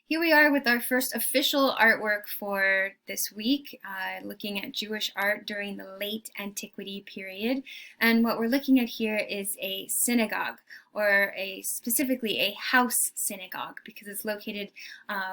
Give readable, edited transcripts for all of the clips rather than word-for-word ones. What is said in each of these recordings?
Here we are with our first official artwork for this week, looking at Jewish art during the late antiquity period. And what we're looking at here is a synagogue, or specifically a house synagogue, because it's located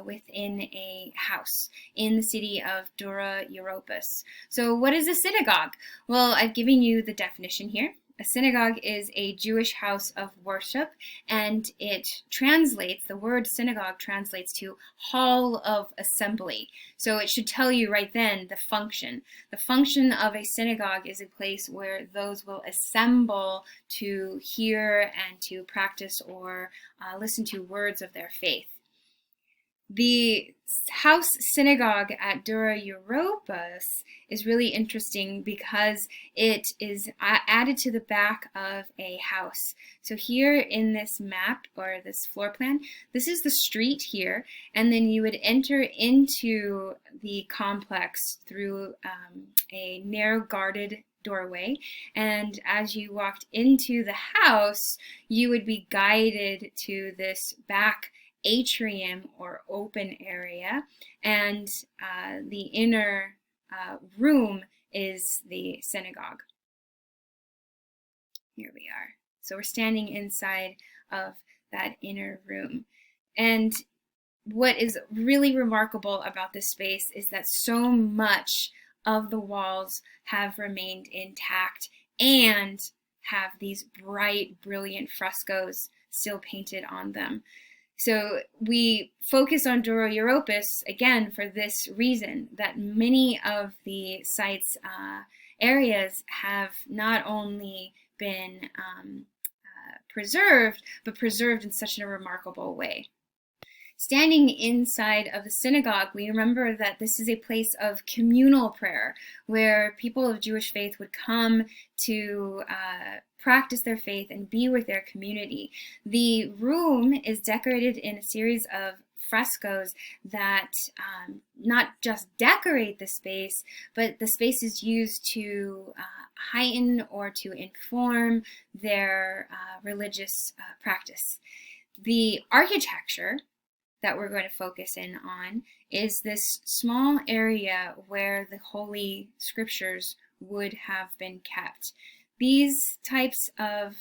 within a house in the city of Dura Europos. So what is a synagogue? Well, I've given you the definition here. A synagogue is a Jewish house of worship, and the word synagogue translates to hall of assembly. So it should tell you right then the function. The function of a synagogue is a place where those will assemble to hear and to practice or listen to words of their faith. The house synagogue at Dura Europos is really interesting because it is added to the back of a house. So here in this map, or this floor plan, this is the street here, and then you would enter into the complex through a narrow guarded doorway, and as you walked into the house, you would be guided to this back atrium or open area, and the inner room is the synagogue. Here we are. So we're standing inside of that inner room. And what is really remarkable about this space is that so much of the walls have remained intact and have these bright, brilliant frescoes still painted on them. So we focus on Dura Europos again for this reason, that many of the site's areas have not only been preserved, but preserved in such a remarkable way. Standing inside of the synagogue, we remember that this is a place of communal prayer, where people of Jewish faith would come to practice their faith and be with their community. The room is decorated in a series of frescoes that not just decorate the space, but the space is used to heighten or to inform their religious practice. The architecture that we're going to focus in on is this small area where the Holy Scriptures would have been kept. These types of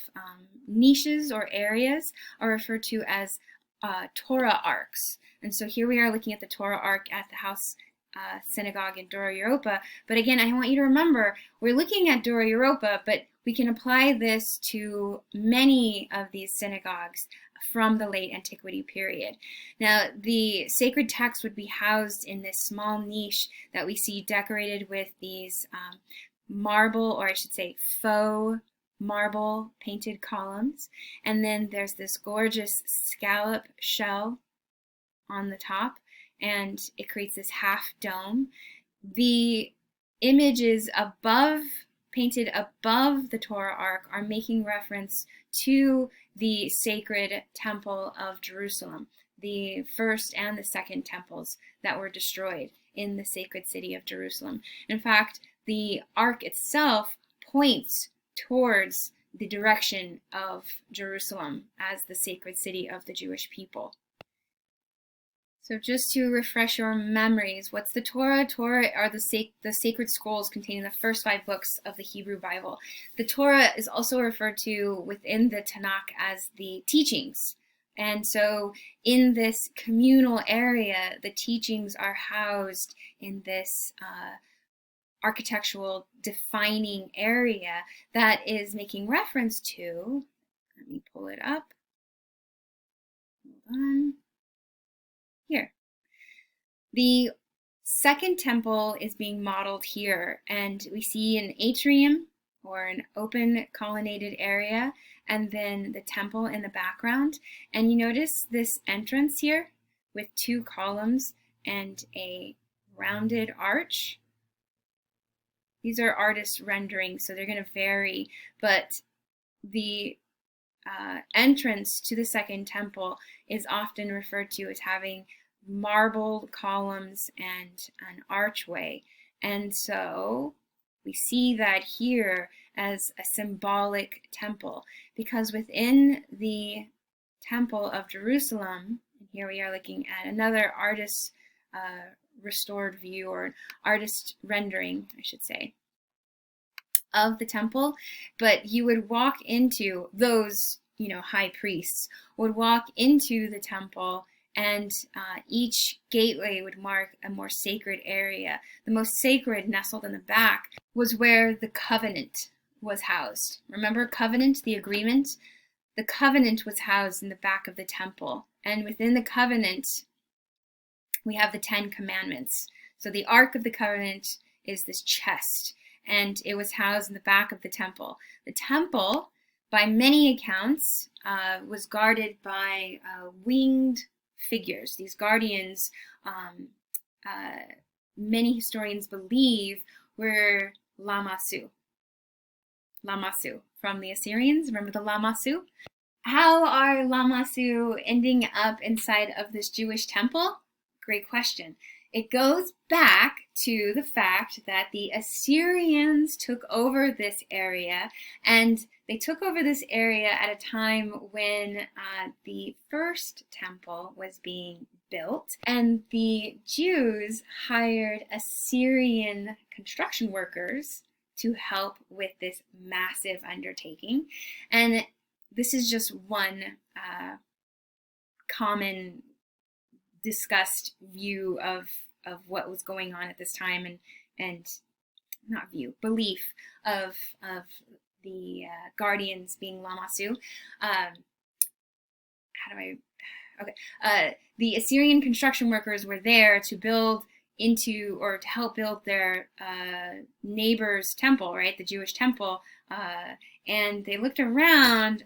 niches or areas are referred to as Torah arks. And so here we are looking at the Torah ark at the house synagogue in Dura Europa. But again, I want you to remember, we're looking at Dura Europa, but we can apply this to many of these synagogues from the late antiquity period. Now, the sacred text would be housed in this small niche that we see decorated with these marble, or I should say faux marble painted columns. And then there's this gorgeous scallop shell on the top, and it creates this half dome. The images painted above the Torah ark, are making reference to the sacred temple of Jerusalem, the first and the second temples that were destroyed in the sacred city of Jerusalem. In fact, the ark itself points towards the direction of Jerusalem as the sacred city of the Jewish people. So just to refresh your memories, what's the Torah? Torah are the sacred scrolls containing the first 5 books of the Hebrew Bible. The Torah is also referred to within the Tanakh as the teachings. And so in this communal area, the teachings are housed in this architectural defining area that is making reference to, let me pull it up, hold on. Here. The second temple is being modeled here, and we see an atrium, or an open colonnaded area, and then the temple in the background. And you notice this entrance here with 2 columns and a rounded arch. These are artist renderings, so they're going to vary, but the entrance to the second temple is often referred to as having marble columns and an archway. And so we see that here as a symbolic temple, because within the temple of Jerusalem, and Here we are looking at another artist's restored view, or artist rendering, I should say, of the temple. But you would walk into those, high priests would walk into the temple, and each gateway would mark a more sacred area. The most sacred, nestled in the back, was where the covenant was housed. Remember covenant, the agreement? The covenant was housed in the back of the temple. And within the covenant, we have the 10 Commandments. So the Ark of the Covenant is this chest, and it was housed in the back of the temple. The temple, by many accounts, was guarded by winged figures. These guardians, many historians believe, were Lamassu. Lamassu from the Assyrians. Remember the Lamassu? How are Lamassu ending up inside of this Jewish temple? Great question. It goes back to the fact that the Assyrians took over this area, and they took over this area at a time when the first temple was being built, and the Jews hired Assyrian construction workers to help with this massive undertaking. And this is just one common discussed view of what was going on at this time, and not view, belief of the guardians being Lamassu. The Assyrian construction workers were there to build into, or to help build their neighbor's temple, right, the Jewish temple, and they looked around,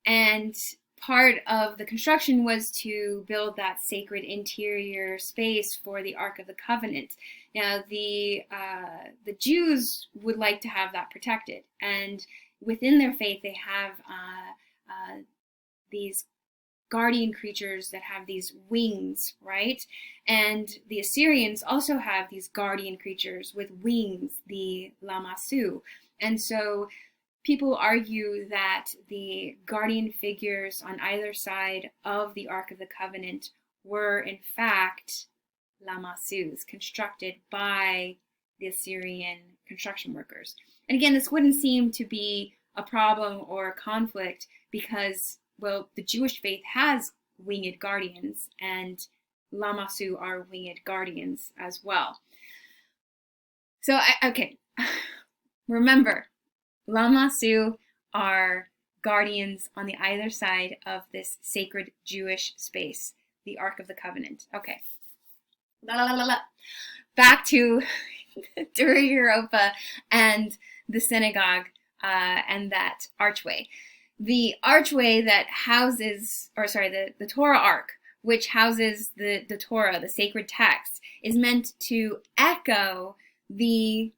and part of the construction was to build that sacred interior space for the Ark of the Covenant. Now, the Jews would like to have that protected, and within their faith, they have these guardian creatures that have these wings, right? And the Assyrians also have these guardian creatures with wings, the Lamassu. And so people argue that the guardian figures on either side of the Ark of the Covenant were in fact Lamassus, constructed by the Assyrian construction workers. And again, this wouldn't seem to be a problem or a conflict because, well, the Jewish faith has winged guardians, and Lamassu are winged guardians as well. So, okay, remember, Lamassu are guardians on the either side of this sacred Jewish space, the Ark of the Covenant. Okay. Back to Dura Europa and the synagogue and that archway. The archway that houses, the Torah Ark, which houses the Torah, the sacred text, is meant to echo the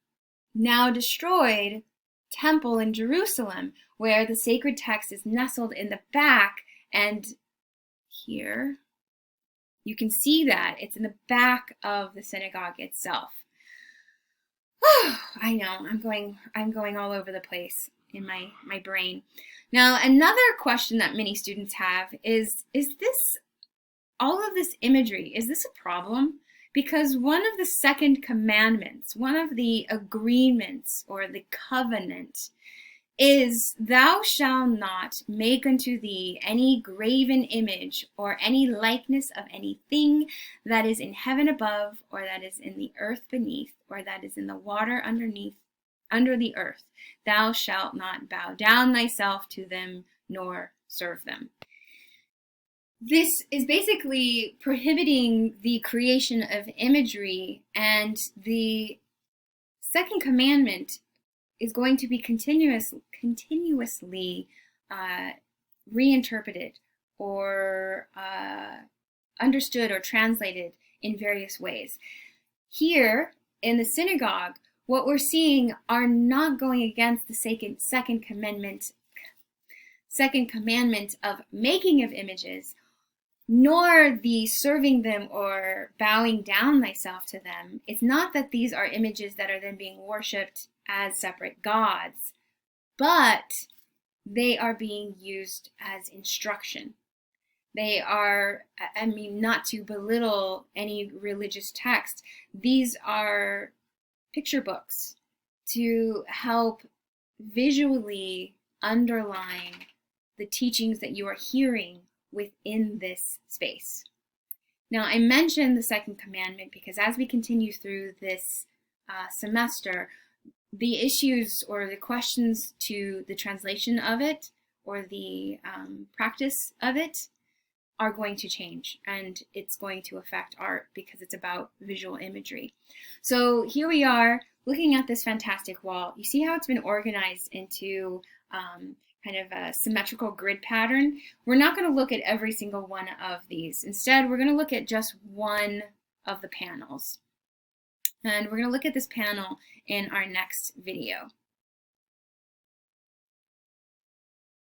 now destroyed temple in Jerusalem, where the sacred text is nestled in the back. And here you can see that it's in the back of the synagogue itself. I know, I'm going all over the place in my brain. Now, another question that many students have is this, all of this imagery, is this a problem? Because one of the second commandments, one of the agreements or the covenant is, thou shalt not make unto thee any graven image or any likeness of anything that is in heaven above, or that is in the earth beneath, or that is in the water underneath, under the earth. Thou shalt not bow down thyself to them nor serve them. This is basically prohibiting the creation of imagery, and the second commandment is going to be continuously reinterpreted or understood or translated in various ways. Here in the synagogue, what we're seeing are not going against the second commandment of making of images, nor the serving them or bowing down thyself to them. It's not that these are images that are then being worshipped as separate gods, but they are being used as instruction. They are, I mean, not to belittle any religious text, these are picture books to help visually underline the teachings that you are hearing within this space. Now, I mentioned the second commandment because as we continue through this semester, the issues or the questions to the translation of it or the practice of it are going to change, and it's going to affect art because it's about visual imagery. So here we are looking at this fantastic wall. You see how it's been organized into kind of a symmetrical grid pattern? We're not going to look at every single one of these. Instead, we're going to look at just one of the panels. And we're going to look at this panel in our next video.